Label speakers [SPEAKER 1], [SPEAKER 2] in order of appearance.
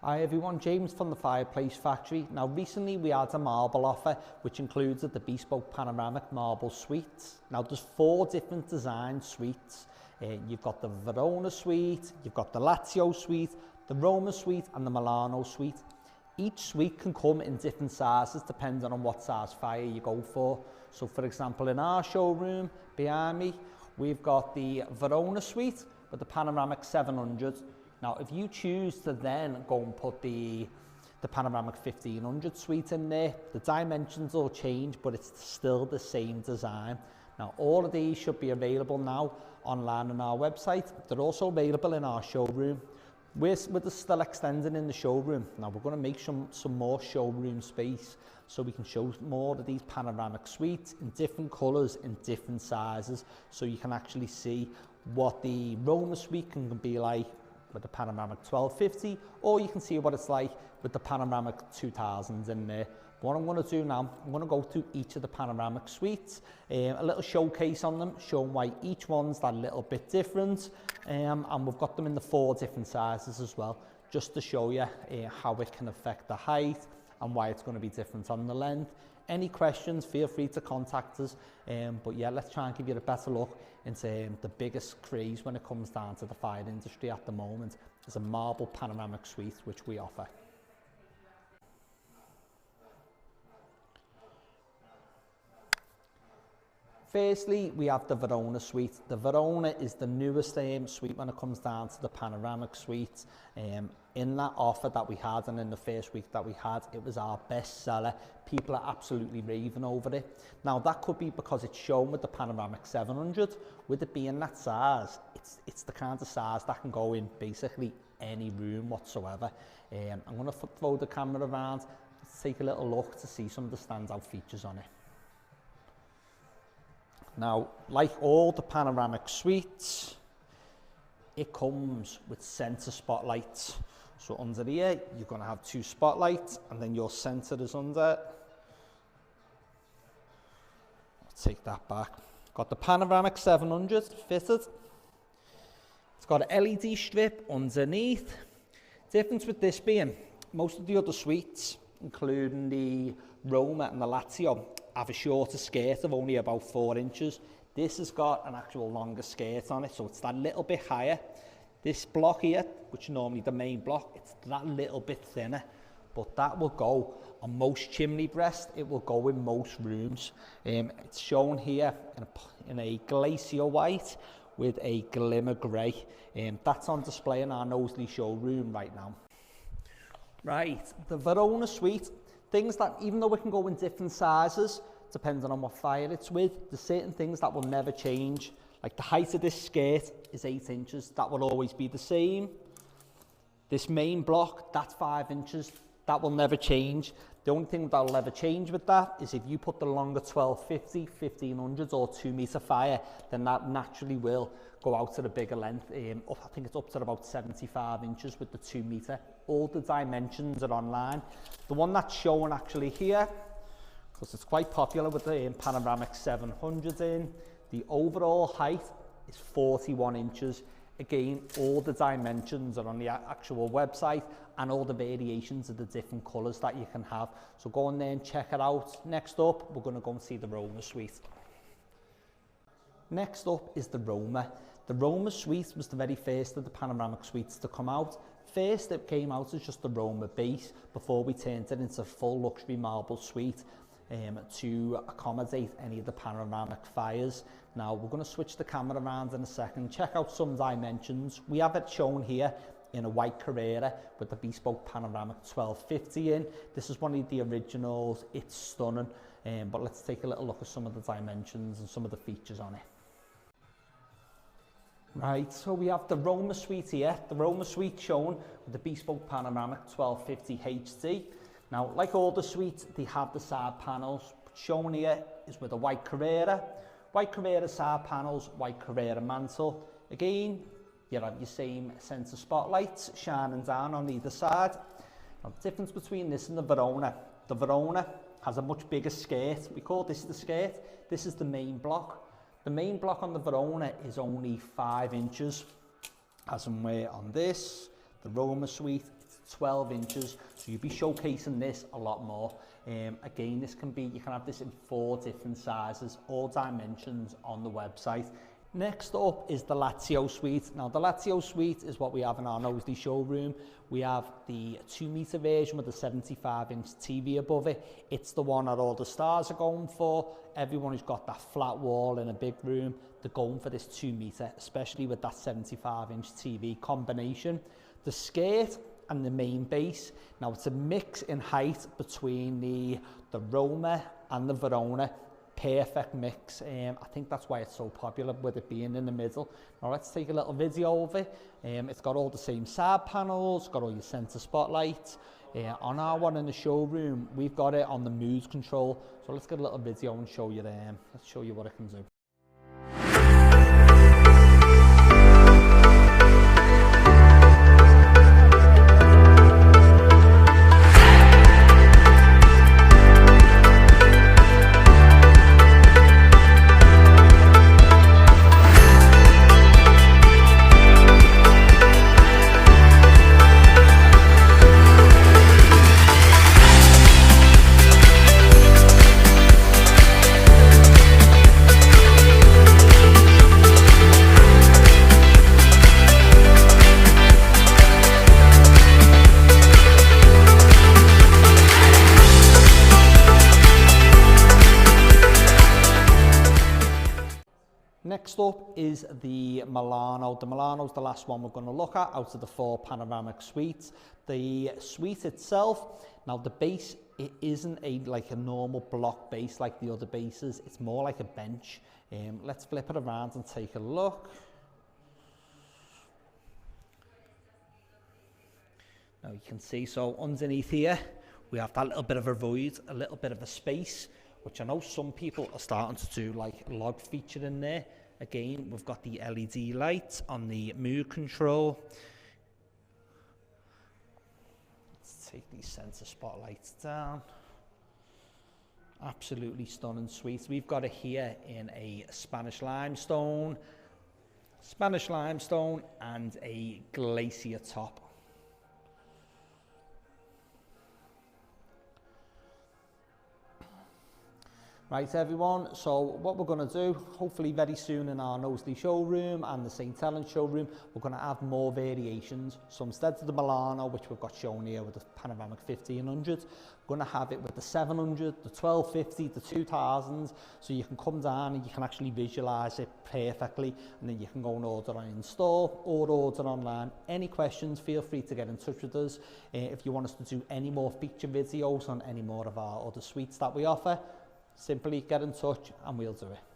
[SPEAKER 1] Hi everyone, James from the Fireplace Factory. Now recently we had a marble offer which included the Bespoke Panoramic marble suites. Now there's 4 different design suites. You've got the Verona suite, you've got the Lazio suite, the Roma suite and the Milano suite. Each suite can come in different sizes depending on what size fire you go for. So for example, in our showroom behind me, we've got the Verona suite with the Panoramic 700. Now, if you choose to then go and put the Panoramic 1500 suite in there, the dimensions will change, but it's still the same design. Now, all of these should be available now online on our website. They're also available in our showroom. We're still extending in the showroom. Now, we're going to make some more showroom space so we can show more of these panoramic suites in different colours, in different sizes, so you can actually see what the Roma suite can be like with the Panoramic 1250, or you can see what it's like with the Panoramic 2000s in there. What I'm going to do now, I'm going to go through each of the panoramic suites, a little showcase on them, showing why each one's that little bit different, and we've got them in the 4 different sizes as well, just to show you how it can affect the height and why it's going to be different on the length. Any questions, feel free to contact us, but yeah, let's try and give you a better look into the biggest craze when it comes down to the fire industry at the moment is a marble panoramic suite which we offer. Firstly, we have the Verona suite. The Verona is the newest suite when it comes down to the panoramic suite. In that offer that we had and in the first week that we had, it was our best seller. People are absolutely raving over it. Now that could be because it's shown with the Panoramic 700. With it being that size, it's the kind of size that can go in basically any room whatsoever. I'm going to throw the camera around, let's take a little look to see some of the standout features on it. Now, like all the panoramic suites, it comes with centre spotlights. So under here, you're going to have 2 spotlights, and then your centre is under. Let's take that back. Got the Panoramic 700 fitted. It's got an LED strip underneath. Difference with this being, most of the other suites, including the Roma and the Lazio, have a shorter skirt of only about 4 inches. This has got an actual longer skirt on it, so it's that little bit higher. This block here, which is normally the main block, it's that little bit thinner, but that will go on most chimney breast. It will go in most rooms. It's shown here in a glacier white with a glimmer grey. That's on display in our Knowsley showroom right now. Right, the Verona suite. Things that, even though it can go in different sizes, depending on what fire it's with, there's certain things that will never change. Like the height of this skirt is 8 inches. That will always be the same. This main block, that's 5 inches. That will never change. The only thing that will ever change with that is if you put the longer 1250, 1500 or 2 metre fire, then that naturally will go out to the bigger length. I think it's up to about 75 inches with the 2 metre. All the dimensions are online. The one that's shown actually here, because it's quite popular with the Panoramic 700 in, the overall height is 41 inches. Again, all the dimensions are on the actual website and all the variations of the different colours that you can have. So go on there and check it out. Next up, we're going to go and see the Roma suite. Next up is the Roma. The Roma suite was the very first of the panoramic suites to come out. First, it came out as just the Roma base before we turned it into a full luxury marble suite to accommodate any of the panoramic fires. Now, we're going to switch the camera around in a second, check out some dimensions. We have it shown here in a white Carrera with the Bespoke Panoramic 1250 in. This is one of the originals. It's stunning, but let's take a little look at some of the dimensions and some of the features on it. Right, so we have the Roma suite here. The Roma suite shown with the Bespoke Panoramic 1250 HD. Now, like all the suites, they have the side panels. Shown here is with a white Carrera side panels, white Carrera mantle. Again, you have your same centre spotlights shining down on either side. Now, the difference between this and the Verona has a much bigger skirt. We call this the skirt. This is the main block. The main block on the Verona is only 5 inches, as in where on this, the Roma suite, it's to 12 inches, so you'll be showcasing this a lot more. Again, this can be, you can have this in 4 different sizes, all dimensions on the website. Next up is the Lazio suite. Now the Lazio suite is what we have in our Knowsley showroom. We have the 2-meter version with a 75-inch TV above it. It's the one that all the stars are going for. Everyone who's got that flat wall in a big room, they're going for this 2-meter, especially with that 75-inch TV combination. The skirt and the main base, now it's a mix in height between the Roma and the Verona. Perfect mix. I think that's why it's so popular, with it being in the middle. Now let's take a little video of it. It's got all the same side panels, got all your center spotlights. On our one in the showroom, we've got it on the mood control. So let's get a little video and show you them. Let's show you what it can do. Next up is the Milano. The Milano is the last one we're going to look at out of the 4 panoramic suites. The suite itself, now the base, it isn't like a normal block base like the other bases. It's more like a bench. Let's flip it around and take a look. Now you can see, so underneath here, we have that little bit of a void, a little bit of a space, which I know some people are starting to do like a log feature in there. Again, we've got the LED lights on the mood control. Let's take these center spotlights down. Absolutely stunning suite. We've got it here in a Spanish limestone and a glacier top. Right everyone, so what we're going to do, hopefully very soon in our Knowsley showroom and the St. Helens showroom, we're going to have more variations. So instead of the Milano, which we've got shown here with the panoramic 1500, we're going to have it with the 700, the 1250, the 2000s, so you can come down and you can actually visualize it perfectly, and then you can go and order on in-store or order online. Any questions, feel free to get in touch with us. If you want us to do any more feature videos on any more of our other suites that we offer, simply get in touch and we'll do it.